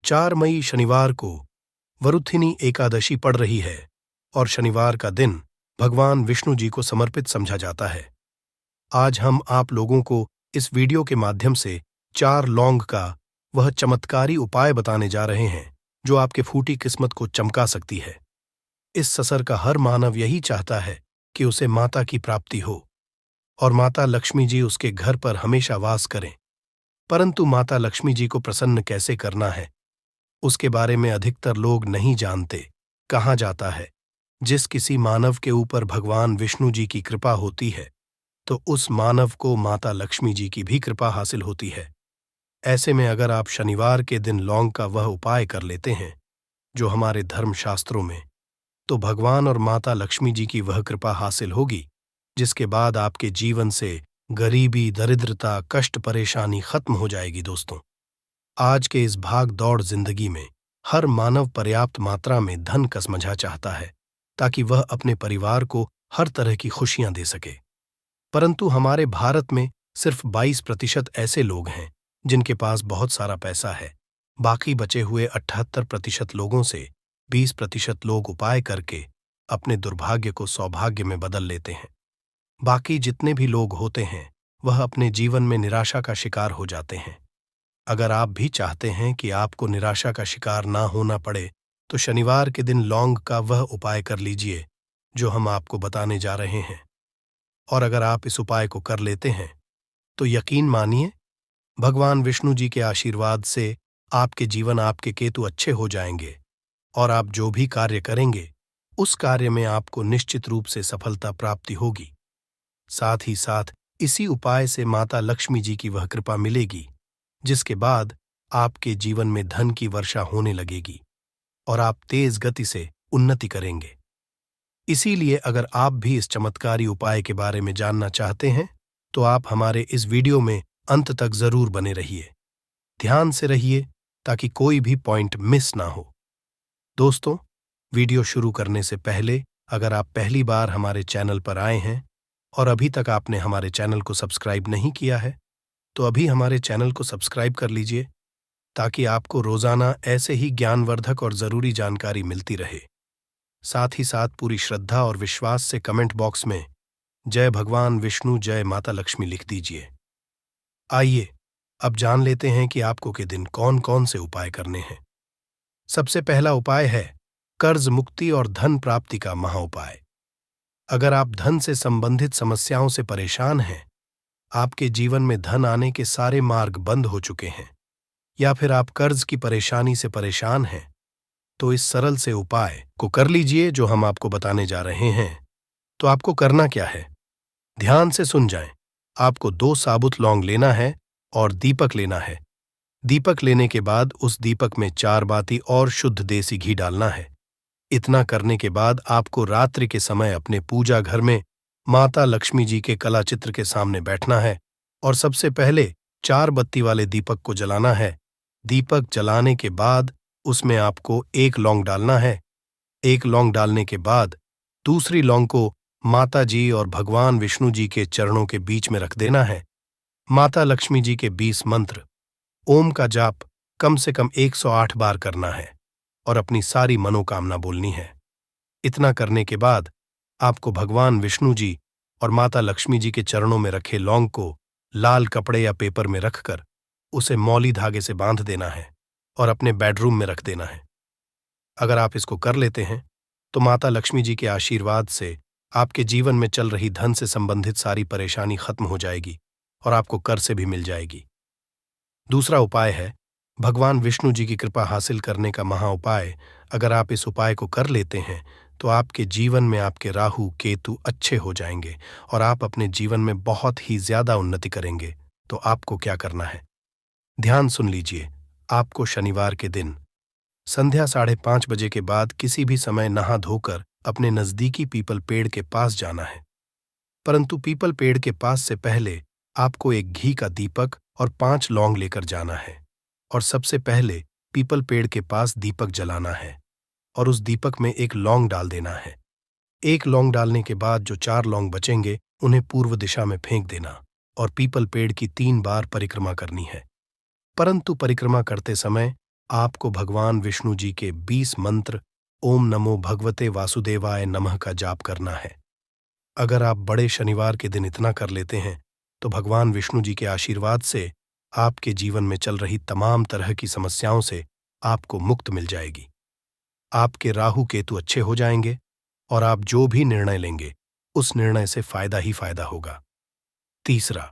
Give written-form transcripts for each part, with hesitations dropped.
4 मई शनिवार को वरुथिनी एकादशी पड़ रही है और शनिवार का दिन भगवान विष्णु जी को समर्पित समझा जाता है। आज हम आप लोगों को इस वीडियो के माध्यम से 4 लौंग का वह चमत्कारी उपाय बताने जा रहे हैं जो आपके फूटी किस्मत को चमका सकती है। इस ससर का हर मानव यही चाहता है कि उसे माता की प्राप्ति हो और माता लक्ष्मी जी उसके घर पर हमेशा वास करें। परंतु माता लक्ष्मी जी को प्रसन्न कैसे करना है, उसके बारे में अधिकतर लोग नहीं जानते। कहा जाता है, जिस किसी मानव के ऊपर भगवान विष्णु जी की कृपा होती है तो उस मानव को माता लक्ष्मी जी की भी कृपा हासिल होती है। ऐसे में अगर आप शनिवार के दिन लौंग का वह उपाय कर लेते हैं जो हमारे धर्मशास्त्रों में, तो भगवान और माता लक्ष्मी जी की वह कृपा हासिल होगी जिसके बाद आपके जीवन से गरीबी, दरिद्रता, कष्ट, परेशानी खत्म हो जाएगी। दोस्तों, आज के इस भाग दौड़ जिंदगी में हर मानव पर्याप्त मात्रा में धन कसमझा चाहता है ताकि वह अपने परिवार को हर तरह की खुशियां दे सके। परंतु हमारे भारत में सिर्फ 22% ऐसे लोग हैं जिनके पास बहुत सारा पैसा है। बाकी बचे हुए 78% लोगों से 20% लोग उपाय करके अपने दुर्भाग्य को सौभाग्य में बदल लेते हैं। बाकी जितने भी लोग होते हैं वह अपने जीवन में निराशा का शिकार हो जाते हैं। अगर आप भी चाहते हैं कि आपको निराशा का शिकार ना होना पड़े तो शनिवार के दिन लौंग का वह उपाय कर लीजिए जो हम आपको बताने जा रहे हैं। और अगर आप इस उपाय को कर लेते हैं तो यकीन मानिए, भगवान विष्णु जी के आशीर्वाद से आपके जीवन, आपके केतु अच्छे हो जाएंगे और आप जो भी कार्य करेंगे उस कार्य में आपको निश्चित रूप से सफलता प्राप्ति होगी। साथ ही साथ इसी उपाय से माता लक्ष्मी जी की वह कृपा मिलेगी जिसके बाद आपके जीवन में धन की वर्षा होने लगेगी और आप तेज गति से उन्नति करेंगे। इसीलिए अगर आप भी इस चमत्कारी उपाय के बारे में जानना चाहते हैं तो आप हमारे इस वीडियो में अंत तक जरूर बने रहिए। ध्यान से रहिए ताकि कोई भी पॉइंट मिस ना हो। दोस्तों, वीडियो शुरू करने से पहले अगर आप पहली बार हमारे चैनल पर आए हैं और अभी तक आपने हमारे चैनल को सब्सक्राइब नहीं किया है तो अभी हमारे चैनल को सब्सक्राइब कर लीजिए ताकि आपको रोजाना ऐसे ही ज्ञानवर्धक और जरूरी जानकारी मिलती रहे। साथ ही साथ पूरी श्रद्धा और विश्वास से कमेंट बॉक्स में जय भगवान विष्णु, जय माता लक्ष्मी लिख दीजिए। आइए अब जान लेते हैं कि आपको के दिन कौन कौन से उपाय करने हैं। सबसे पहला उपाय है कर्ज मुक्ति और धन प्राप्ति का महाउपाय। अगर आप धन से संबंधित समस्याओं से परेशान हैं, आपके जीवन में धन आने के सारे मार्ग बंद हो चुके हैं, या फिर आप कर्ज की परेशानी से परेशान हैं, तो इस सरल से उपाय को कर लीजिए जो हम आपको बताने जा रहे हैं। तो आपको करना क्या है, ध्यान से सुन जाएं। आपको 2 साबुत लौंग लेना है और दीपक लेना है। दीपक लेने के बाद उस दीपक में 4 बाती और शुद्ध देसी घी डालना है। इतना करने के बाद आपको रात्रि के समय अपने पूजा घर में माता लक्ष्मी जी के कला चित्र के सामने बैठना है और सबसे पहले 4 बत्ती वाले दीपक को जलाना है। दीपक जलाने के बाद उसमें आपको 1 लौंग डालना है। 1 लौंग डालने के बाद दूसरी लौंग को माता जी और भगवान विष्णु जी के चरणों के बीच में रख देना है। माता लक्ष्मी जी के 20 मंत्र ओम का जाप कम से कम 108 बार करना है और अपनी सारी मनोकामना बोलनी है। इतना करने के बाद आपको भगवान विष्णु जी और माता लक्ष्मी जी के चरणों में रखे लौंग को लाल कपड़े या पेपर में रखकर उसे मौली धागे से बांध देना है और अपने बेडरूम में रख देना है। अगर आप इसको कर लेते हैं तो माता लक्ष्मी जी के आशीर्वाद से आपके जीवन में चल रही धन से संबंधित सारी परेशानी खत्म हो जाएगी और आपको कर से भी मिल जाएगी। दूसरा उपाय है भगवान विष्णु जी की कृपा हासिल करने का महाउपाय। अगर आप इस उपाय को कर लेते हैं तो आपके जीवन में आपके राहु केतु अच्छे हो जाएंगे और आप अपने जीवन में बहुत ही ज्यादा उन्नति करेंगे। तो आपको क्या करना है, ध्यान सुन लीजिए। आपको शनिवार के दिन संध्या 5:30 बजे के बाद किसी भी समय नहा धोकर अपने नजदीकी पीपल पेड़ के पास जाना है। परंतु पीपल पेड़ के पास से पहले आपको एक घी का दीपक और 5 लौंग लेकर जाना है और सबसे पहले पीपल पेड़ के पास दीपक जलाना है और उस दीपक में 1 लौंग डाल देना है। 1 लौंग डालने के बाद जो 4 लौंग बचेंगे उन्हें पूर्व दिशा में फेंक देना और पीपल पेड़ की 3 बार परिक्रमा करनी है। परंतु परिक्रमा करते समय आपको भगवान विष्णु जी के 20 मंत्र ओम नमो भगवते वासुदेवाय नमः का जाप करना है। अगर आप बड़े शनिवार के दिन इतना कर लेते हैं तो भगवान विष्णु जी के आशीर्वाद से आपके जीवन में चल रही तमाम तरह की समस्याओं से आपको मुक्त मिल जाएगी। आपके राहु केतु अच्छे हो जाएंगे और आप जो भी निर्णय लेंगे उस निर्णय से फायदा ही फायदा होगा। तीसरा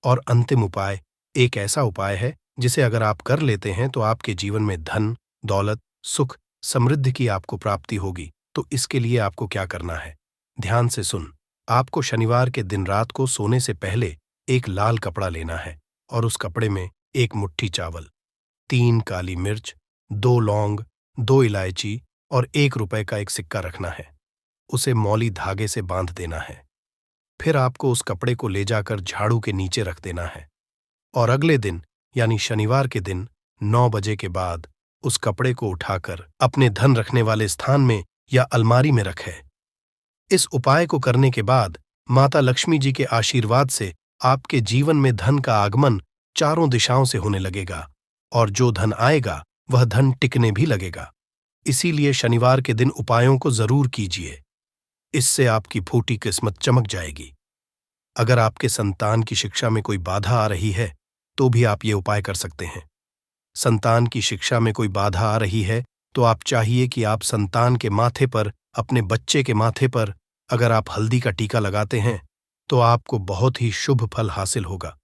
और अंतिम उपाय एक ऐसा उपाय है जिसे अगर आप कर लेते हैं तो आपके जीवन में धन, दौलत, सुख, समृद्धि की आपको प्राप्ति होगी। तो इसके लिए आपको क्या करना है, ध्यान से सुन। आपको शनिवार के दिन रात को सोने से पहले एक लाल कपड़ा लेना है और उस कपड़े में 1 मुट्ठी चावल, 3 काली मिर्च, 2 लौंग, 2 इलायची और 1 रुपए का एक सिक्का रखना है। उसे मौली धागे से बांध देना है। फिर आपको उस कपड़े को ले जाकर झाड़ू के नीचे रख देना है और अगले दिन यानी शनिवार के दिन 9 बजे के बाद उस कपड़े को उठाकर अपने धन रखने वाले स्थान में या अलमारी में रखें। इस उपाय को करने के बाद माता लक्ष्मी जी के आशीर्वाद से आपके जीवन में धन का आगमन चारों दिशाओं से होने लगेगा और जो धन आएगा वह धन टिकने भी लगेगा। इसीलिए शनिवार के दिन उपायों को जरूर कीजिए, इससे आपकी फूटी किस्मत चमक जाएगी। अगर आपके संतान की शिक्षा में कोई बाधा आ रही है तो भी आप ये उपाय कर सकते हैं। संतान की शिक्षा में कोई बाधा आ रही है तो आप चाहिए कि आप संतान के माथे पर, अपने बच्चे के माथे पर अगर आप हल्दी का टीका लगाते हैं तो आपको बहुत ही शुभ फल हासिल होगा।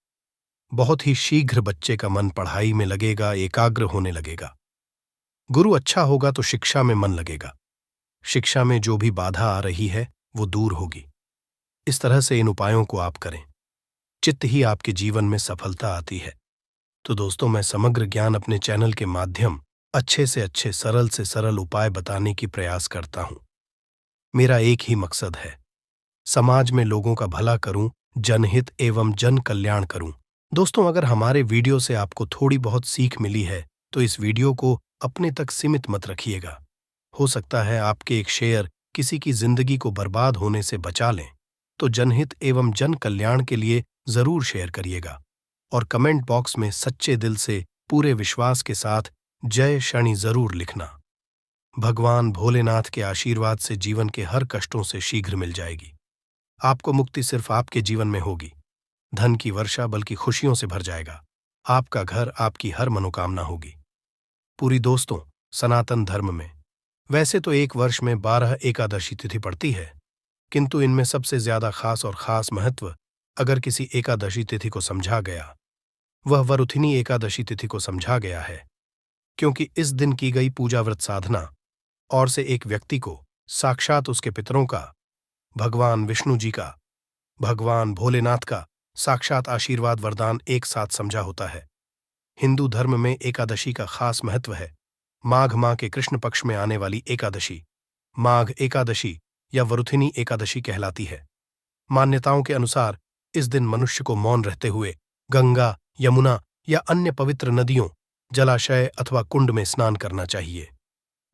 बहुत ही शीघ्र बच्चे का मन पढ़ाई में लगेगा, एकाग्र होने लगेगा। गुरु अच्छा होगा तो शिक्षा में मन लगेगा। शिक्षा में जो भी बाधा आ रही है वो दूर होगी। इस तरह से इन उपायों को आप करें, चित्त ही आपके जीवन में सफलता आती है। तो दोस्तों, मैं समग्र ज्ञान अपने चैनल के माध्यम अच्छे से अच्छे, सरल से सरल उपाय बताने की प्रयास करता हूं। मेरा एक ही मकसद है, समाज में लोगों का भला करूं, जनहित एवं जन कल्याण करूं। दोस्तों, अगर हमारे वीडियो से आपको थोड़ी बहुत सीख मिली है तो इस वीडियो को अपने तक सीमित मत रखिएगा। हो सकता है आपके एक शेयर किसी की जिंदगी को बर्बाद होने से बचा लें, तो जनहित एवं जन कल्याण के लिए जरूर शेयर करिएगा और कमेंट बॉक्स में सच्चे दिल से, पूरे विश्वास के साथ जय शनि जरूर लिखना। भगवान भोलेनाथ के आशीर्वाद से जीवन के हर कष्टों से शीघ्र मिल जाएगी। आपको मुक्ति सिर्फ आपके जीवन में होगी। धन की वर्षा बल्कि खुशियों से भर जाएगा। आपका घर, आपकी हर मनोकामना होगी पूरी। दोस्तों, सनातन धर्म में वैसे तो एक वर्ष में 12 एकादशी तिथि पड़ती है, किंतु इनमें सबसे ज्यादा खास और खास महत्व अगर किसी एकादशी तिथि को समझा गया, वह वरुथिनी एकादशी तिथि को समझा गया है, क्योंकि इस दिन की गई पूजा, व्रत, साधना और से एक व्यक्ति को साक्षात उसके पितरों का, भगवान विष्णु जी का, भगवान भोलेनाथ का साक्षात आशीर्वाद, वरदान एक साथ समझा होता है। हिंदू धर्म में एकादशी का खास महत्व है। माघ माह के कृष्ण पक्ष में आने वाली एकादशी माघ एकादशी या वरुथिनी एकादशी कहलाती है। मान्यताओं के अनुसार इस दिन मनुष्य को मौन रहते हुए गंगा, यमुना या अन्य पवित्र नदियों, जलाशय अथवा कुंड में स्नान करना चाहिए।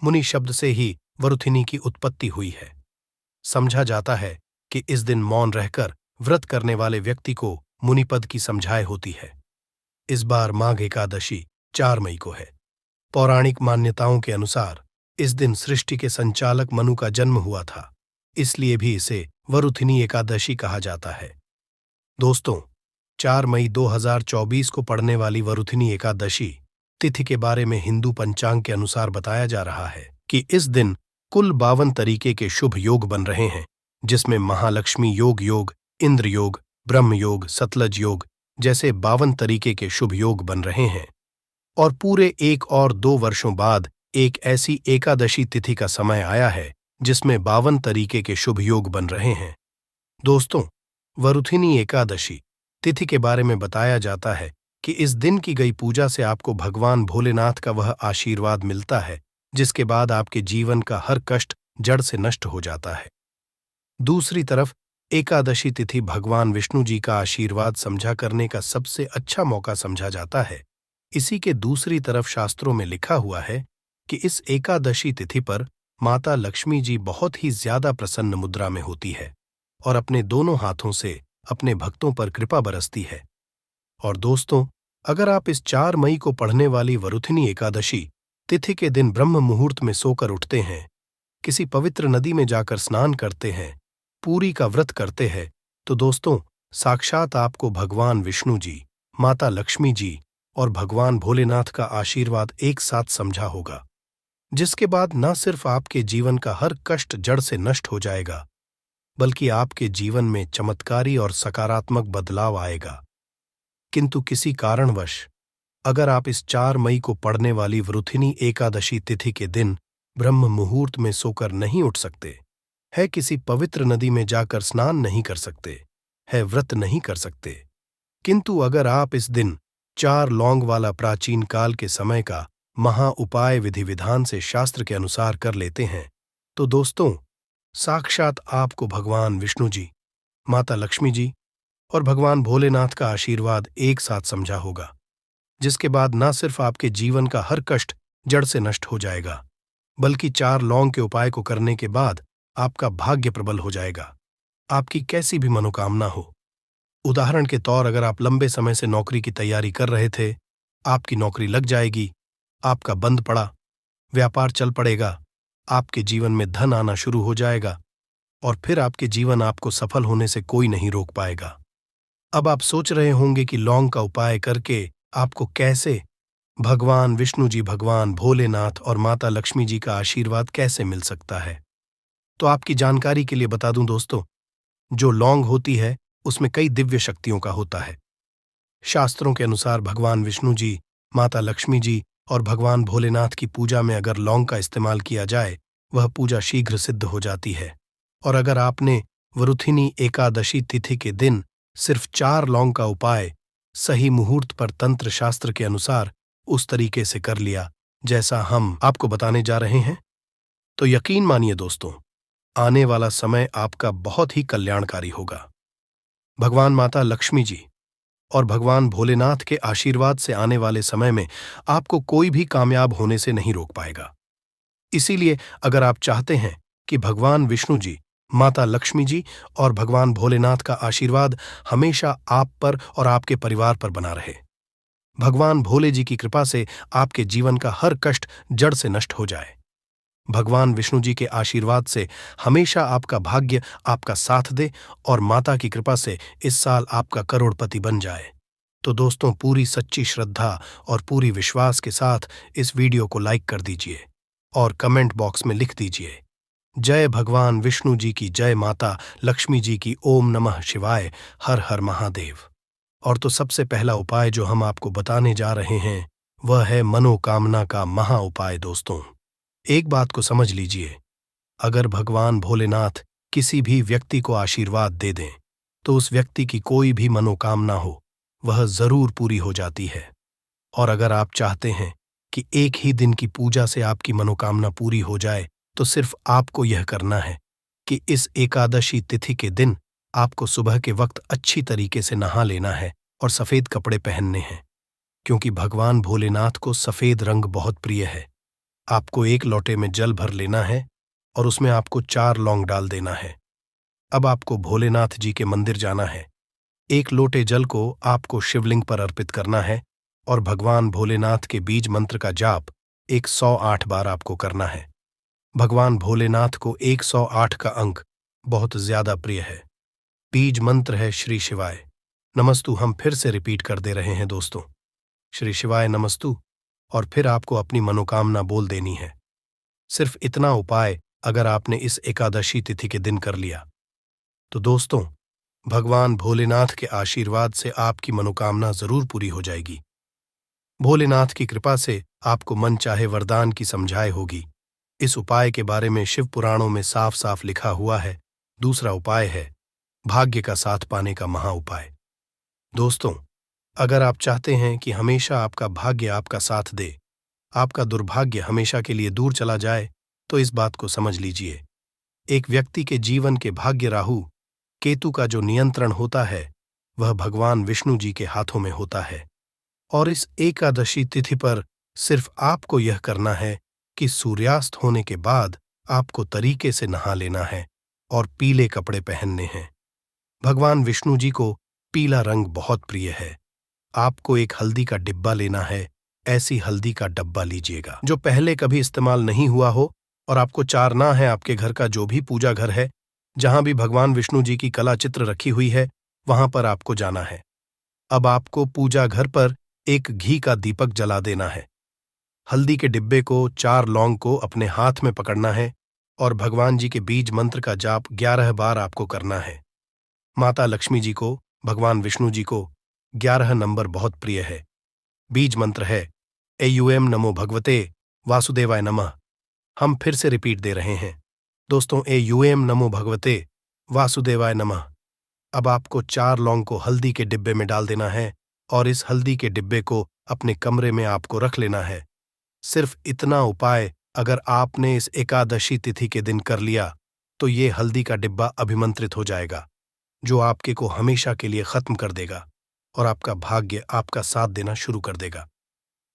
मुनि शब्द से ही वरुथिनी की उत्पत्ति हुई है। समझा जाता है कि इस दिन मौन रहकर व्रत करने वाले व्यक्ति को मुनिपद की समझाए होती है। इस बार माघ एकादशी 4 मई को है। पौराणिक मान्यताओं के अनुसार इस दिन सृष्टि के संचालक मनु का जन्म हुआ था, इसलिए भी इसे वरुथिनी एकादशी कहा जाता है। दोस्तों, 4 मई 2024 को पड़ने वाली वरुथिनी एकादशी तिथि के बारे में हिंदू पंचांग के अनुसार बताया जा रहा है कि इस दिन कुल 52 तरीके के शुभ योग बन रहे हैं, जिसमें महालक्ष्मी योग, इंद्र योग, ब्रह्म योग, सतलज योग जैसे 52 तरीके के शुभ योग बन रहे हैं। और पूरे 1 और 2 वर्षों बाद एक ऐसी एकादशी तिथि का समय आया है जिसमें 52 तरीके के शुभ योग बन रहे हैं। दोस्तों, वरुथिनी एकादशी तिथि के बारे में बताया जाता है कि इस दिन की गई पूजा से आपको भगवान भोलेनाथ का वह आशीर्वाद मिलता है जिसके बाद आपके जीवन का हर कष्ट जड़ से नष्ट हो जाता है। दूसरी तरफ एकादशी तिथि भगवान विष्णु जी का आशीर्वाद समझा करने का सबसे अच्छा मौका समझा जाता है। इसी के दूसरी तरफ शास्त्रों में लिखा हुआ है कि इस एकादशी तिथि पर माता लक्ष्मी जी बहुत ही ज्यादा प्रसन्न मुद्रा में होती है और अपने दोनों हाथों से अपने भक्तों पर कृपा बरसती है। और दोस्तों, अगर आप इस 4 मई को पढ़ने वाली वरुथिनी एकादशी तिथि के दिन ब्रह्म मुहूर्त में सोकर उठते हैं, किसी पवित्र नदी में जाकर स्नान करते हैं, पूरी का व्रत करते हैं, तो दोस्तों साक्षात आपको भगवान विष्णु जी, माता लक्ष्मी जी और भगवान भोलेनाथ का आशीर्वाद एक साथ समझा होगा, जिसके बाद न सिर्फ आपके जीवन का हर कष्ट जड़ से नष्ट हो जाएगा, बल्कि आपके जीवन में चमत्कारी और सकारात्मक बदलाव आएगा। किंतु किसी कारणवश अगर आप इस 4 मई को पड़ने वाली वृथिनी एकादशी तिथि के दिन ब्रह्म मुहूर्त में सोकर नहीं उठ सकते, है किसी पवित्र नदी में जाकर स्नान नहीं कर सकते, है व्रत नहीं कर सकते, किंतु अगर आप इस दिन 4 लौंग वाला प्राचीन काल के समय का महा उपाय विधि विधान से शास्त्र के अनुसार कर लेते हैं, तो दोस्तों साक्षात आपको भगवान विष्णु जी, माता लक्ष्मी जी और भगवान भोलेनाथ का आशीर्वाद एक साथ समझा होगा, जिसके बाद न सिर्फ आपके जीवन का हर कष्ट जड़ से नष्ट हो जाएगा, बल्कि 4 लौंग के उपाय को करने के बाद आपका भाग्य प्रबल हो जाएगा, आपकी कैसी भी मनोकामना हो। उदाहरण के तौर अगर आप लंबे समय से नौकरी की तैयारी कर रहे थे, आपकी नौकरी लग जाएगी, आपका बंद पड़ा व्यापार चल पड़ेगा, आपके जीवन में धन आना शुरू हो जाएगा और फिर आपके जीवन आपको सफल होने से कोई नहीं रोक पाएगा। अब आप सोच रहे होंगे कि लौंग का उपाय करके आपको कैसे भगवान विष्णु जी, भगवान भोलेनाथ और माता लक्ष्मी जी का आशीर्वाद कैसे मिल सकता है। तो आपकी जानकारी के लिए बता दूं दोस्तों, जो लौंग होती है उसमें कई दिव्य शक्तियों का होता है। शास्त्रों के अनुसार भगवान विष्णु जी, माता लक्ष्मी जी और भगवान भोलेनाथ की पूजा में अगर लौंग का इस्तेमाल किया जाए, वह पूजा शीघ्र सिद्ध हो जाती है। और अगर आपने वृथिनी एकादशी तिथि के दिन सिर्फ 4 लौंग का उपाय सही मुहूर्त पर तंत्र शास्त्र के अनुसार उस तरीके से कर लिया जैसा हम आपको बताने जा रहे हैं, तो यकीन मानिए दोस्तों, आने वाला समय आपका बहुत ही कल्याणकारी होगा। भगवान माता लक्ष्मी जी और भगवान भोलेनाथ के आशीर्वाद से आने वाले समय में आपको कोई भी कामयाब होने से नहीं रोक पाएगा। इसीलिए अगर आप चाहते हैं कि भगवान विष्णु जी, माता लक्ष्मी जी और भगवान भोलेनाथ का आशीर्वाद हमेशा आप पर और आपके परिवार पर बना रहे, भगवान भोले जी की कृपा से आपके जीवन का हर कष्ट जड़ से नष्ट हो जाए, भगवान विष्णु जी के आशीर्वाद से हमेशा आपका भाग्य आपका साथ दे और माता की कृपा से इस साल आपका करोड़पति बन जाए, तो दोस्तों पूरी सच्ची श्रद्धा और पूरी विश्वास के साथ इस वीडियो को लाइक कर दीजिए और कमेंट बॉक्स में लिख दीजिए, जय भगवान विष्णु जी की, जय माता लक्ष्मी जी की, ओम नमः शिवाय, हर हर महादेव। और तो सबसे पहला उपाय जो हम आपको बताने जा रहे हैं वह है मनोकामना का महा उपाय। दोस्तों एक बात को समझ लीजिए, अगर भगवान भोलेनाथ किसी भी व्यक्ति को आशीर्वाद दे दें तो उस व्यक्ति की कोई भी मनोकामना हो वह जरूर पूरी हो जाती है। और अगर आप चाहते हैं कि एक ही दिन की पूजा से आपकी मनोकामना पूरी हो जाए, तो सिर्फ आपको यह करना है कि इस एकादशी तिथि के दिन आपको सुबह के वक्त अच्छी तरीके से नहा लेना है और सफेद कपड़े पहनने हैं, क्योंकि भगवान भोलेनाथ को सफेद रंग बहुत प्रिय है। आपको एक लोटे में जल भर लेना है और उसमें आपको 4 लौंग डाल देना है। अब आपको भोलेनाथ जी के मंदिर जाना है, एक लोटे जल को आपको शिवलिंग पर अर्पित करना है और भगवान भोलेनाथ के बीज मंत्र का जाप 108 बार आपको करना है। भगवान भोलेनाथ को 108 का अंक बहुत ज्यादा प्रिय है। बीज मंत्र है श्री शिवाय नमस्तु। हम फिर से रिपीट कर दे रहे हैं दोस्तों, श्री शिवाय नमस्तु, और फिर आपको अपनी मनोकामना बोल देनी है। सिर्फ इतना उपाय अगर आपने इस एकादशी तिथि के दिन कर लिया तो दोस्तों भगवान भोलेनाथ के आशीर्वाद से आपकी मनोकामना जरूर पूरी हो जाएगी। भोलेनाथ की कृपा से आपको मन चाहे वरदान की समझाए होगी। इस उपाय के बारे में शिव पुराणों में साफ साफ लिखा हुआ है। दूसरा उपाय है भाग्य का साथ पाने का महा उपाय। दोस्तों अगर आप चाहते हैं कि हमेशा आपका भाग्य आपका साथ दे, आपका दुर्भाग्य हमेशा के लिए दूर चला जाए, तो इस बात को समझ लीजिए, एक व्यक्ति के जीवन के भाग्य राहु केतु का जो नियंत्रण होता है वह भगवान विष्णु जी के हाथों में होता है। और इस एकादशी तिथि पर सिर्फ आपको यह करना है कि सूर्यास्त होने के बाद आपको तरीके से नहा लेना है और पीले कपड़े पहनने हैं। भगवान विष्णु जी को पीला रंग बहुत प्रिय है। आपको एक हल्दी का डिब्बा लेना है ऐसी हल्दी का डब्बा लीजिएगा जो पहले कभी इस्तेमाल नहीं हुआ हो और आपको चारना है आपके घर का जो भी पूजा घर है, जहां भी भगवान विष्णु जी की कला चित्र रखी हुई है, वहां पर आपको जाना है। अब आपको पूजा घर पर एक घी का दीपक जला देना है। हल्दी के डिब्बे को 4 लौंग को अपने हाथ में पकड़ना है और भगवान जी के बीज मंत्र का जाप 11 बार आपको करना है। माता लक्ष्मी जी को, भगवान विष्णु जी को 11 नंबर बहुत प्रिय है। बीज मंत्र है एयूएम नमो भगवते वासुदेवाय नमः। हम फिर से रिपीट दे रहे हैं दोस्तों, एयूएम नमो भगवते वासुदेवाय नमः। अब आपको 4 लौंग को हल्दी के डिब्बे में डाल देना है और इस हल्दी के डिब्बे को अपने कमरे में आपको रख लेना है। सिर्फ इतना उपाय अगर आपने इस एकादशी तिथि के दिन कर लिया तो ये हल्दी का डिब्बा अभिमंत्रित हो जाएगा, जो आपके को हमेशा के लिए खत्म कर देगा और आपका भाग्य आपका साथ देना शुरू कर देगा।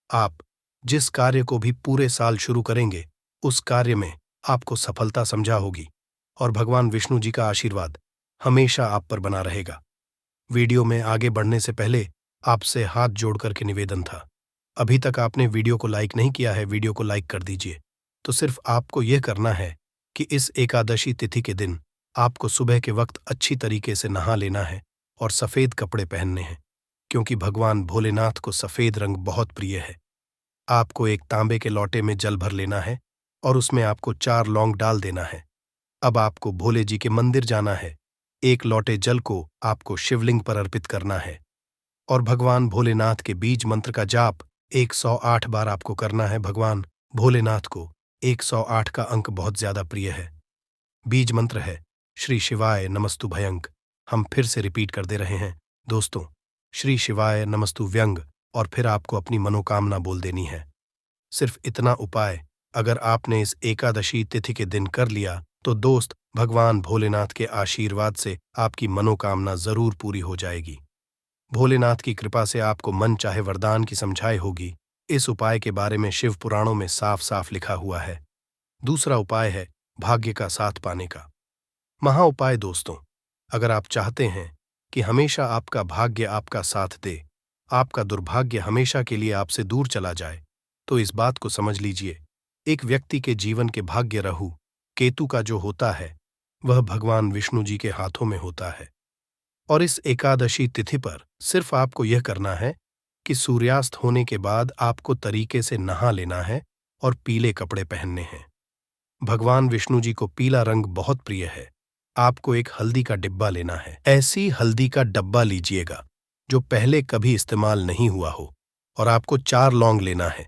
आप जिस कार्य को भी पूरे साल शुरू करेंगे, उस कार्य में आपको सफलता समझा होगी और भगवान विष्णु जी का आशीर्वाद हमेशा आप पर बना रहेगा। वीडियो में आगे बढ़ने से पहले आपसे हाथ जोड़कर के निवेदन था, अभी तक आपने वीडियो को लाइक नहीं किया है, वीडियो को लाइक कर दीजिए। तो सिर्फ आपको यह करना है कि इस एकादशी तिथि के दिन आपको सुबह के वक्त अच्छी तरीके से नहा लेना है और सफेद कपड़े पहनने हैं, क्योंकि भगवान भोलेनाथ को सफेद रंग बहुत प्रिय है। आपको एक तांबे के लोटे में जल भर लेना है और उसमें आपको 4 लौंग डाल देना है। अब आपको भोले जी के मंदिर जाना है। एक लोटे जल को आपको शिवलिंग पर अर्पित करना है और भगवान भोलेनाथ के बीज मंत्र का जाप 108 बार आपको करना है। भगवान भोलेनाथ को 108 का अंक बहुत ज्यादा प्रिय है। बीज मंत्र है श्री शिवाय नमस्तु भयंक। हम फिर से रिपीट कर दे रहे हैं दोस्तों, श्री शिवाय नमस्तु व्यंग, और फिर आपको अपनी मनोकामना बोल देनी है। सिर्फ इतना उपाय अगर आपने इस एकादशी तिथि के दिन कर लिया तो दोस्त, भगवान भोलेनाथ के आशीर्वाद से आपकी मनोकामना जरूर पूरी हो जाएगी। भोलेनाथ की कृपा से आपको मन चाहे वरदान की समझाई होगी। इस उपाय के बारे में शिव पुराणों में साफ साफ लिखा हुआ है। दूसरा उपाय है भाग्य का साथ पाने का महा उपाय। दोस्तों, अगर आप चाहते हैं कि हमेशा आपका भाग्य आपका साथ दे, आपका दुर्भाग्य हमेशा के लिए आपसे दूर चला जाए, तो इस बात को समझ लीजिए, एक व्यक्ति के जीवन के भाग्य राहु केतु का जो होता है वह भगवान विष्णु जी के हाथों में होता है। और इस एकादशी तिथि पर सिर्फ आपको यह करना है कि सूर्यास्त होने के बाद आपको तरीके से नहा लेना है और पीले कपड़े पहनने हैं। भगवान विष्णु जी को पीला रंग बहुत प्रिय है। आपको एक हल्दी का डिब्बा लेना है। ऐसी हल्दी का डब्बा लीजिएगा जो पहले कभी इस्तेमाल नहीं हुआ हो, और आपको 4 लौंग लेना है।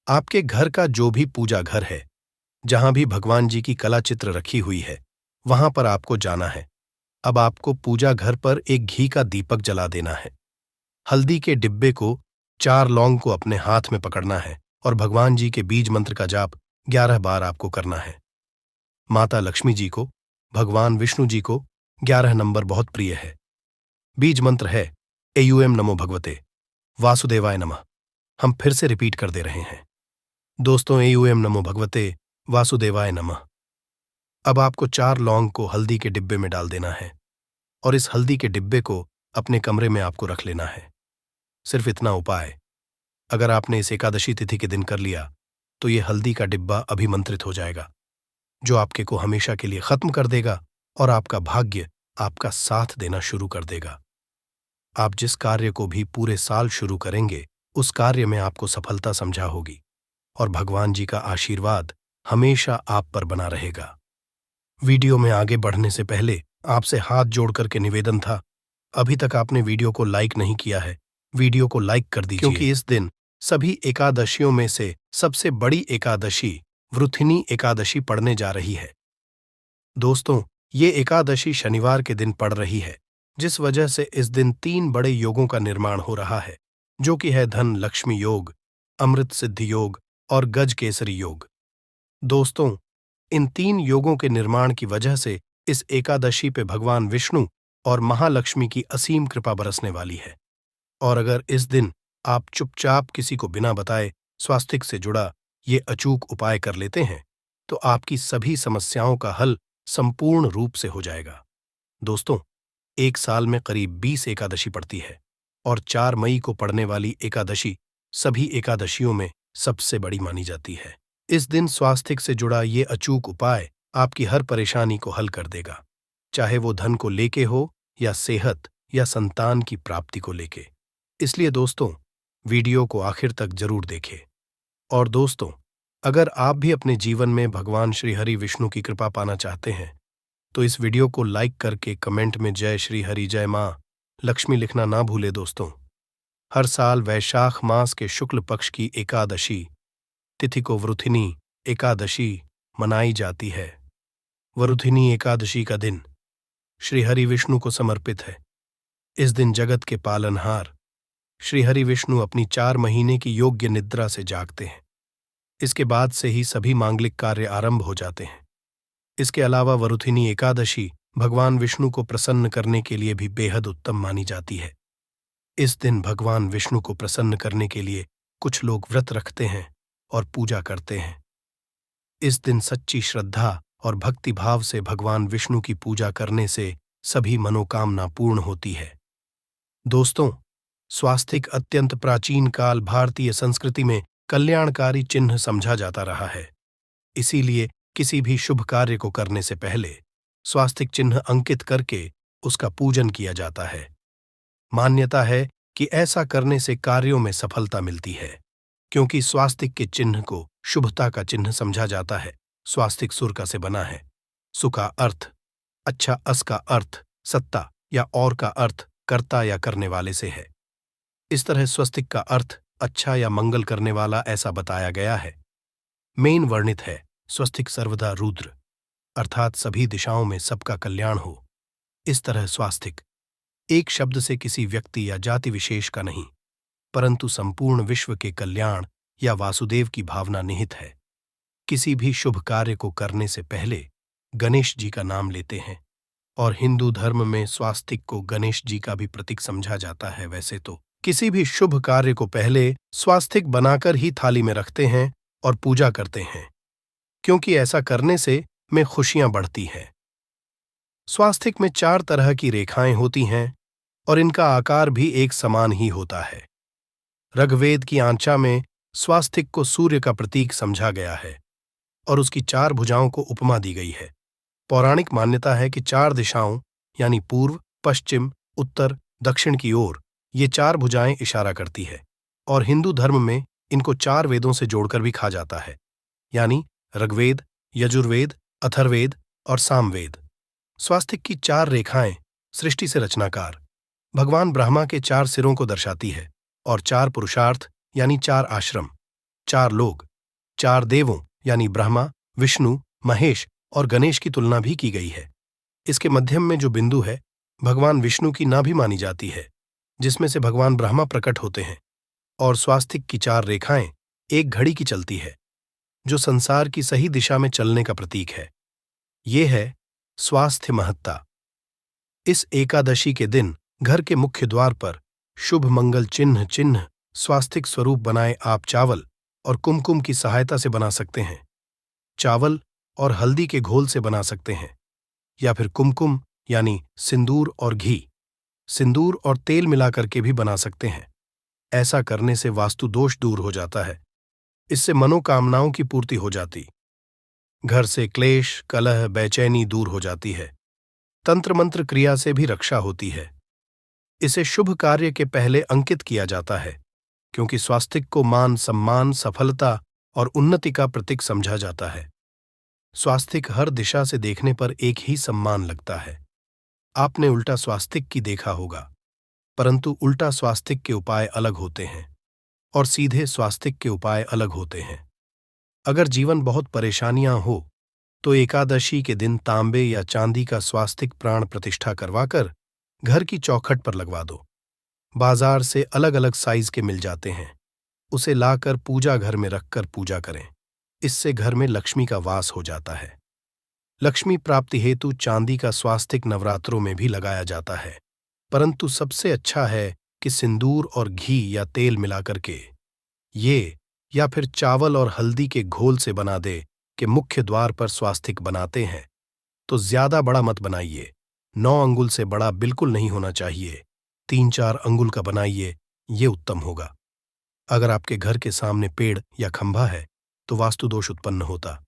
आपके घर का जो भी पूजा घर है, जहां भी भगवान जी की कला चित्र रखी हुई है, वहां पर आपको जाना है। अब आपको पूजा घर पर एक घी का दीपक जला देना है। हल्दी के डिब्बे को 4 लौंग को अपने हाथ में पकड़ना है और भगवान जी के बीज मंत्र का जाप 11 बार आपको करना है। माता लक्ष्मी जी को, भगवान विष्णु जी को 11 नंबर बहुत प्रिय है। बीज मंत्र है एयूएम नमो भगवते वासुदेवाय नमः। हम फिर से रिपीट कर दे रहे हैं दोस्तों, एयूएम नमो भगवते वासुदेवाय नमः। अब आपको 4 लौंग को हल्दी के डिब्बे में डाल देना है और इस हल्दी के डिब्बे को अपने कमरे में आपको रख लेना है। सिर्फ इतना उपाय अगर आपने इस एकादशी तिथि के दिन कर लिया तो ये हल्दी का डिब्बा अभिमंत्रित हो जाएगा, जो आपके को हमेशा के लिए खत्म कर देगा और आपका भाग्य आपका साथ देना शुरू कर देगा। आप जिस कार्य को भी पूरे साल शुरू करेंगे, उस कार्य में आपको सफलता समझा होगी और भगवान जी का आशीर्वाद हमेशा आप पर बना रहेगा। वीडियो में आगे बढ़ने से पहले आपसे हाथ जोड़कर के निवेदन था, अभी तक आपने वीडियो को लाइक नहीं किया है, वीडियो को लाइक कर दीजिए, क्योंकि इस दिन सभी एकादशियों में से सबसे बड़ी एकादशी वृथिनी एकादशी पड़ने जा रही है। दोस्तों, ये एकादशी शनिवार के दिन पड़ रही है, जिस वजह से इस दिन 3 बड़े योगों का निर्माण हो रहा है, जो कि है धन लक्ष्मी योग, अमृत सिद्धि योग और गज केसरी योग। दोस्तों, इन 3 योगों के निर्माण की वजह से इस एकादशी पे भगवान विष्णु और महालक्ष्मी की असीम कृपा बरसने वाली है। और अगर इस दिन आप चुपचाप किसी को बिना बताए स्वास्थ्य से जुड़ा ये अचूक उपाय कर लेते हैं, तो आपकी सभी समस्याओं का हल संपूर्ण रूप से हो जाएगा। दोस्तों, एक साल में करीब 20 एकादशी पड़ती है और 4 मई को पड़ने वाली एकादशी सभी एकादशियों में सबसे बड़ी मानी जाती है। इस दिन स्वास्थ्य से जुड़ा ये अचूक उपाय आपकी हर परेशानी को हल कर देगा, चाहे वो धन को लेके हो या सेहत या संतान की प्राप्ति को लेके। इसलिए दोस्तों, वीडियो को आखिर तक जरूर देखें। और दोस्तों, अगर आप भी अपने जीवन में भगवान श्री हरि विष्णु की कृपा पाना चाहते हैं तो इस वीडियो को लाइक करके कमेंट में जय श्री हरि जय मां लक्ष्मी लिखना ना भूले। दोस्तों, हर साल वैशाख मास के शुक्ल पक्ष की एकादशी तिथि को वरुथिनी एकादशी मनाई जाती है। वरुथिनी एकादशी का दिन श्री हरि विष्णु को समर्पित है। इस दिन जगत के पालनहार श्री हरि विष्णु अपनी 4 महीने की योग्य निद्रा से जागते हैं। इसके बाद से ही सभी मांगलिक कार्य आरंभ हो जाते हैं। इसके अलावा वरुथिनी एकादशी भगवान विष्णु को प्रसन्न करने के लिए भी बेहद उत्तम मानी जाती है। इस दिन भगवान विष्णु को प्रसन्न करने के लिए कुछ लोग व्रत रखते हैं और पूजा करते हैं। इस दिन सच्ची श्रद्धा और भक्ति भाव से भगवान विष्णु की पूजा करने से सभी मनोकामना पूर्ण होती है। दोस्तों, स्वास्तिक अत्यंत प्राचीन काल भारतीय संस्कृति में कल्याणकारी चिन्ह समझा जाता रहा है। इसीलिए किसी भी शुभ कार्य को करने से पहले स्वास्तिक चिन्ह अंकित करके उसका पूजन किया जाता है। मान्यता है कि ऐसा करने से कार्यों में सफलता मिलती है, क्योंकि स्वास्तिक के चिन्ह को शुभता का चिन्ह समझा जाता है। स्वास्तिक सुर का से बना है। सु का अर्थ अच्छा, अस का अर्थ सत्ता या और का अर्थ कर्ता या करने वाले से है। इस तरह स्वस्तिक का अर्थ अच्छा या मंगल करने वाला ऐसा बताया गया है। मेन वर्णित है स्वस्तिक सर्वदा रुद्र, अर्थात सभी दिशाओं में सबका कल्याण हो। इस तरह स्वास्तिक एक शब्द से किसी व्यक्ति या जाति विशेष का नहीं, परंतु संपूर्ण विश्व के कल्याण या वासुदेव की भावना निहित है। किसी भी शुभ कार्य को करने से पहले गणेश जी का नाम लेते हैं, और हिंदू धर्म में स्वास्तिक को गणेश जी का भी प्रतीक समझा जाता है। वैसे तो किसी भी शुभ कार्य को पहले स्वास्तिक बनाकर ही थाली में रखते हैं और पूजा करते हैं, क्योंकि ऐसा करने से में खुशियां बढ़ती हैं। स्वास्तिक में 4 तरह की रेखाएं होती हैं और इनका आकार भी एक समान ही होता है। ऋग्वेद की आंचा में स्वास्तिक को सूर्य का प्रतीक समझा गया है और उसकी 4 भुजाओं को उपमा दी गई है। पौराणिक मान्यता है कि 4 दिशाओं यानी पूर्व, पश्चिम, उत्तर, दक्षिण की ओर ये 4 भुजाएं इशारा करती है, और हिंदू धर्म में इनको 4 वेदों से जोड़कर भी कहा जाता है, यानी ऋग्वेद, यजुर्वेद, अथर्ववेद और सामवेद। स्वास्तिक की 4 रेखाएं सृष्टि से रचनाकार भगवान ब्रह्मा के 4 सिरों को दर्शाती है, और 4 पुरुषार्थ यानी 4 आश्रम, 4 लोग, 4 देवों यानी ब्रह्मा, विष्णु, महेश और गणेश की तुलना भी की गई है। इसके मध्यम में जो बिंदु है भगवान विष्णु की नाभि मानी जाती है, जिसमें से भगवान ब्रह्मा प्रकट होते हैं। और स्वास्तिक की 4 रेखाएं एक घड़ी की चलती है, जो संसार की सही दिशा में चलने का प्रतीक है। ये है स्वास्थ्य महत्ता। इस एकादशी के दिन घर के मुख्य द्वार पर शुभ मंगल चिन्ह स्वास्तिक स्वरूप बनाए आप चावल और कुमकुम की सहायता से बना सकते हैं। चावल और हल्दी के घोल से बना सकते हैं, या फिर कुमकुम यानी सिंदूर और घी, सिंदूर और तेल मिलाकर के भी बना सकते हैं। ऐसा करने से वास्तु दोष दूर हो जाता है। इससे मनोकामनाओं की पूर्ति हो जाती, घर से क्लेश, कलह, बेचैनी दूर हो जाती है। तंत्र मंत्र क्रिया से भी रक्षा होती है। इसे शुभ कार्य के पहले अंकित किया जाता है, क्योंकि स्वास्तिक को मान, सम्मान, सफलता और उन्नति का प्रतीक समझा जाता है। स्वास्तिक हर दिशा से देखने पर एक ही सम्मान लगता है। आपने उल्टा स्वास्तिक की देखा होगा, परंतु उल्टा स्वास्तिक के उपाय अलग होते हैं और सीधे स्वास्तिक के उपाय अलग होते हैं। अगर जीवन बहुत परेशानियां हो तो एकादशी के दिन तांबे या चांदी का स्वास्तिक प्राण प्रतिष्ठा करवाकर घर की चौखट पर लगवा दो। बाजार से अलग अलग साइज के मिल जाते हैं। उसे लाकर पूजा घर में रखकर पूजा करें। इससे घर में लक्ष्मी का वास हो जाता है। लक्ष्मी प्राप्ति हेतु चांदी का स्वास्तिक नवरात्रों में भी लगाया जाता है, परंतु सबसे अच्छा है कि सिंदूर और घी या तेल मिलाकर के ये या फिर चावल और हल्दी के घोल से बना दे कि मुख्य द्वार पर स्वास्तिक बनाते हैं तो ज्यादा बड़ा मत बनाइए। 9 अंगुल से बड़ा बिल्कुल नहीं होना चाहिए। 3-4 अंगुल का बनाइए, ये उत्तम होगा। अगर आपके घर के सामने पेड़ या खंभा है तो वास्तु दोष उत्पन्न होता।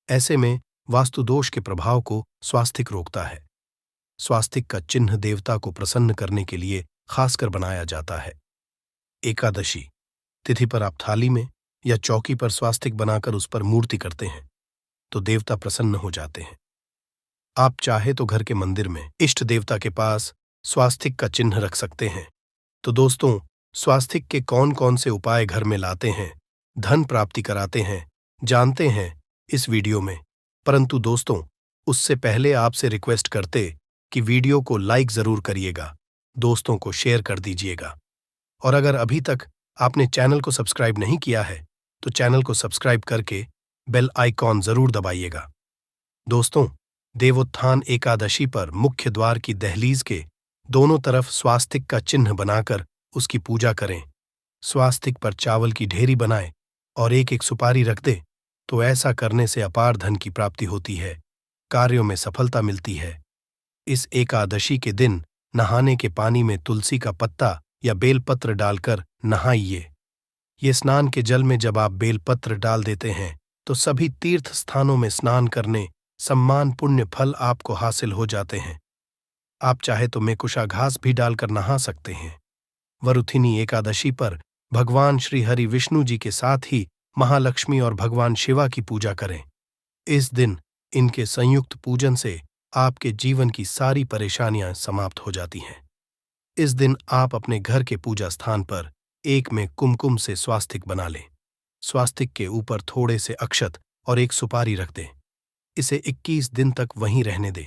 ऐसे में वास्तु दोष के प्रभाव को स्वास्तिक रोकता है। स्वास्तिक का चिन्ह देवता को प्रसन्न करने के लिए खासकर बनाया जाता है। एकादशी तिथि पर आप थाली में या चौकी पर स्वास्तिक बनाकर उस पर मूर्ति करते हैं तो देवता प्रसन्न हो जाते हैं। आप चाहे तो घर के मंदिर में इष्ट देवता के पास स्वास्तिक का चिन्ह रख सकते हैं। तो दोस्तों, स्वास्तिक के कौन कौन से उपाय घर में लाते हैं, धन प्राप्ति कराते हैं, जानते हैं इस वीडियो में। परंतु दोस्तों, उससे पहले आपसे रिक्वेस्ट करते कि वीडियो को लाइक जरूर करिएगा, दोस्तों को शेयर कर दीजिएगा, और अगर अभी तक आपने चैनल को सब्सक्राइब नहीं किया है तो चैनल को सब्सक्राइब करके बेल आइकॉन जरूर दबाइएगा। दोस्तों, देवोत्थान एकादशी पर मुख्य द्वार की दहलीज के दोनों तरफ स्वास्तिक का चिन्ह बनाकर उसकी पूजा करें। स्वास्तिक पर चावल की ढेरी बनाएं और एक एक सुपारी रख दें तो ऐसा करने से अपार धन की प्राप्ति होती है, कार्यों में सफलता मिलती है। इस एकादशी के दिन नहाने के पानी में तुलसी का पत्ता या बेलपत्र डालकर नहाइए। ये स्नान के जल में जब आप बेलपत्र डाल देते हैं तो सभी तीर्थ स्थानों में स्नान करने सम्मान पुण्य फल आपको हासिल हो जाते हैं। आप चाहे तो मेकुशा घास भी डालकर नहा सकते हैं। वरुथिनी एकादशी पर भगवान श्री हरि विष्णु जी के साथ ही महालक्ष्मी और भगवान शिवा की पूजा करें। इस दिन इनके संयुक्त पूजन से आपके जीवन की सारी परेशानियां समाप्त हो जाती हैं। इस दिन आप अपने घर के पूजा स्थान पर एक में कुमकुम से स्वास्तिक बना लें। स्वास्तिक के ऊपर थोड़े से अक्षत और एक सुपारी रख दें। इसे 21 दिन तक वहीं रहने दें।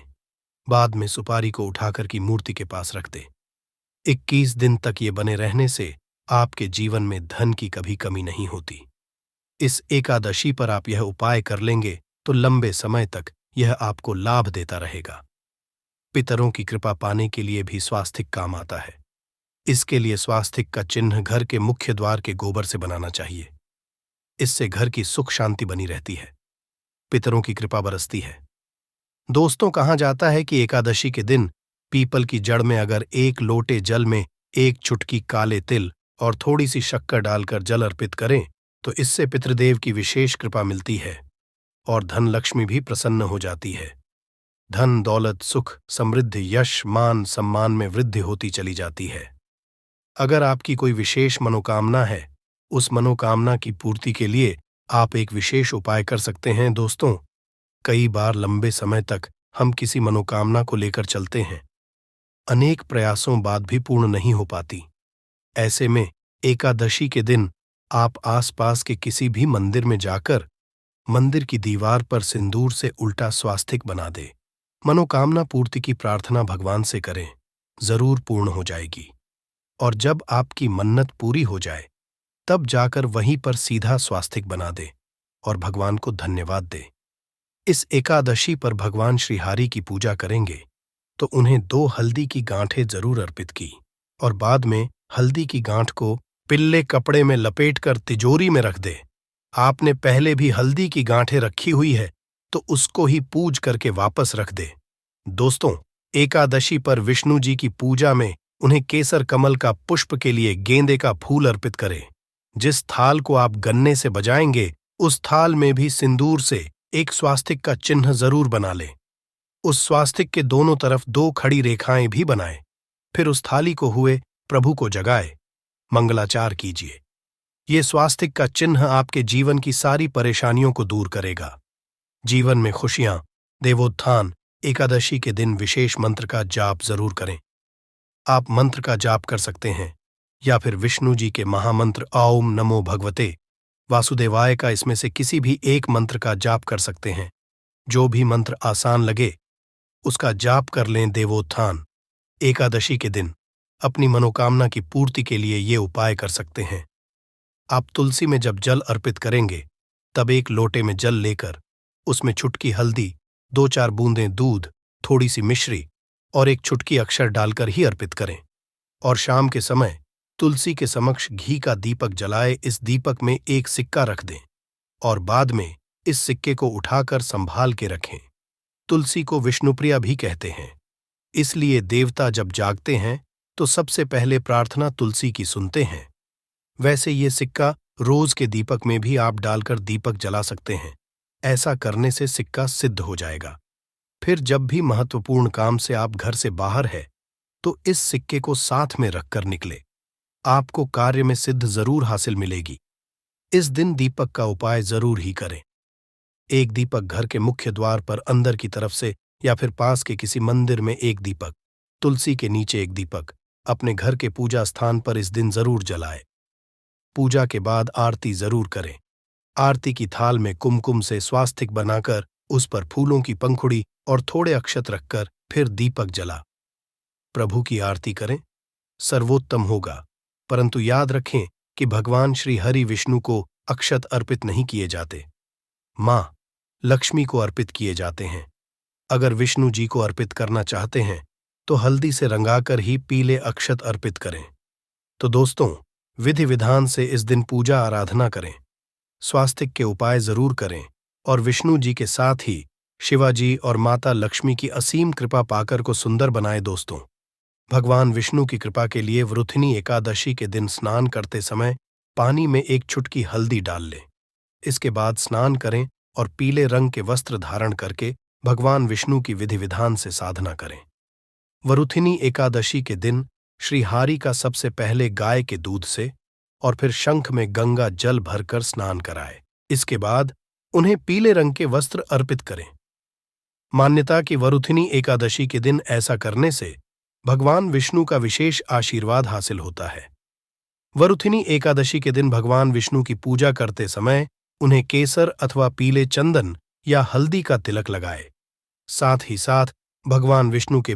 बाद में सुपारी को उठाकर की मूर्ति के पास रख दें। 21 दिन तक ये बने रहने से आपके जीवन में धन की कभी कमी नहीं होती। इस एकादशी पर आप यह उपाय कर लेंगे तो लंबे समय तक यह आपको लाभ देता रहेगा। पितरों की कृपा पाने के लिए भी स्वास्तिक काम आता है। इसके लिए स्वास्तिक का चिन्ह घर के मुख्य द्वार के गोबर से बनाना चाहिए। इससे घर की सुख शांति बनी रहती है, पितरों की कृपा बरसती है। दोस्तों, कहा जाता है कि एकादशी के दिन पीपल की जड़ में अगर एक लोटे जल में एक चुटकी काले तिल और थोड़ी सी शक्कर डालकर जल अर्पित करें तो इससे पितृदेव की विशेष कृपा मिलती है और धन लक्ष्मी भी प्रसन्न हो जाती है। धन दौलत सुख समृद्धि यश मान सम्मान में वृद्धि होती चली जाती है। अगर आपकी कोई विशेष मनोकामना है, उस मनोकामना की पूर्ति के लिए आप एक विशेष उपाय कर सकते हैं। दोस्तों, कई बार लंबे समय तक हम किसी मनोकामना को लेकर चलते हैं, अनेक प्रयासों बाद भी पूर्ण नहीं हो पाती। ऐसे में एकादशी के दिन आप आसपास के किसी भी मंदिर में जाकर मंदिर की दीवार पर सिंदूर से उल्टा स्वास्तिक बना दे। मनोकामना पूर्ति की प्रार्थना भगवान से करें, जरूर पूर्ण हो जाएगी। और जब आपकी मन्नत पूरी हो जाए तब जाकर वहीं पर सीधा स्वास्तिक बना दे और भगवान को धन्यवाद दे। इस एकादशी पर भगवान श्री हरि की पूजा करेंगे तो उन्हें 2 हल्दी की गांठें जरूर अर्पित की और बाद में हल्दी की गांठ को पिल्ले कपड़े में लपेटकर तिजोरी में रख दे। आपने पहले भी हल्दी की गांठें रखी हुई है तो उसको ही पूज करके वापस रख दे। दोस्तों, एकादशी पर विष्णु जी की पूजा में उन्हें केसर कमल का पुष्प के लिए गेंदे का फूल अर्पित करें। जिस थाल को आप गन्ने से बजाएंगे उस थाल में भी सिंदूर से एक स्वास्तिक का चिन्ह जरूर बना लें। उस स्वास्तिक के दोनों तरफ 2 खड़ी रेखाएं भी बनाएं। फिर उस थाली को हुए प्रभु को जगाए मंगलाचार कीजिए। ये स्वास्तिक का चिन्ह आपके जीवन की सारी परेशानियों को दूर करेगा। जीवन में खुशियां। देवोत्थान एकादशी के दिन विशेष मंत्र का जाप जरूर करें। आप मंत्र का जाप कर सकते हैं या फिर विष्णु जी के महामंत्र ओम नमो भगवते वासुदेवाय का इसमें से किसी भी एक मंत्र का जाप कर सकते हैं। जो भी मंत्र आसान लगे उसका जाप कर लें। देवोत्थान एकादशी के दिन अपनी मनोकामना की पूर्ति के लिए ये उपाय कर सकते हैं। आप तुलसी में जब जल अर्पित करेंगे तब एक लोटे में जल लेकर उसमें चुटकी हल्दी, 2-4 बूंदें दूध, थोड़ी सी मिश्री और एक चुटकी अक्षर डालकर ही अर्पित करें। और शाम के समय तुलसी के समक्ष घी का दीपक जलाए इस दीपक में एक सिक्का रख दें और बाद में इस सिक्के को उठाकर संभाल के रखें। तुलसी को विष्णुप्रिया भी कहते हैं, इसलिए देवता जब जागते हैं तो सबसे पहले प्रार्थना तुलसी की सुनते हैं। वैसे ये सिक्का रोज के दीपक में भी आप डालकर दीपक जला सकते हैं। ऐसा करने से सिक्का सिद्ध हो जाएगा। फिर जब भी महत्वपूर्ण काम से आप घर से बाहर है तो इस सिक्के को साथ में रखकर निकले। आपको कार्य में सिद्ध जरूर हासिल मिलेगी। इस दिन दीपक का उपाय जरूर ही करें। एक दीपक घर के मुख्य द्वार पर अंदर की तरफ से या फिर पास के किसी मंदिर में एक दीपक, तुलसी के नीचे एक दीपक अपने घर के पूजा स्थान पर इस दिन जरूर जलाए। पूजा के बाद आरती जरूर करें। आरती की थाल में कुमकुम से स्वास्तिक बनाकर उस पर फूलों की पंखुड़ी और थोड़े अक्षत रखकर फिर दीपक जला प्रभु की आरती करें। सर्वोत्तम होगा, परंतु याद रखें कि भगवान श्री हरि विष्णु को अक्षत अर्पित नहीं किए जाते, मां लक्ष्मी को अर्पित किए जाते हैं। अगर विष्णु जी को अर्पित करना चाहते हैं तो हल्दी से रंगाकर ही पीले अक्षत अर्पित करें। तो दोस्तों, विधि विधान से इस दिन पूजा आराधना करें, स्वास्तिक के उपाय जरूर करें और विष्णु जी के साथ ही शिवाजी और माता लक्ष्मी की असीम कृपा पाकर को सुंदर बनाए। दोस्तों, भगवान विष्णु की कृपा के लिए वरुथिनी एकादशी के दिन स्नान करते समय पानी में एक चुटकी हल्दी डाल लें। इसके बाद स्नान करें और पीले रंग के वस्त्र धारण करके भगवान विष्णु की विधि विधान से साधना करें। वरुथिनी एकादशी के दिन श्री हरि का सबसे पहले गाय के दूध से और फिर शंख में गंगा जल भरकर स्नान कराए। इसके बाद उन्हें पीले रंग के वस्त्र अर्पित करें। मान्यता कि वरुथिनी एकादशी के दिन ऐसा करने से भगवान विष्णु का विशेष आशीर्वाद हासिल होता है। वरुथिनी एकादशी के दिन भगवान विष्णु की पूजा करते समय उन्हें केसर अथवा पीले चंदन या हल्दी का तिलक लगाए। साथ ही साथ भगवान विष्णु के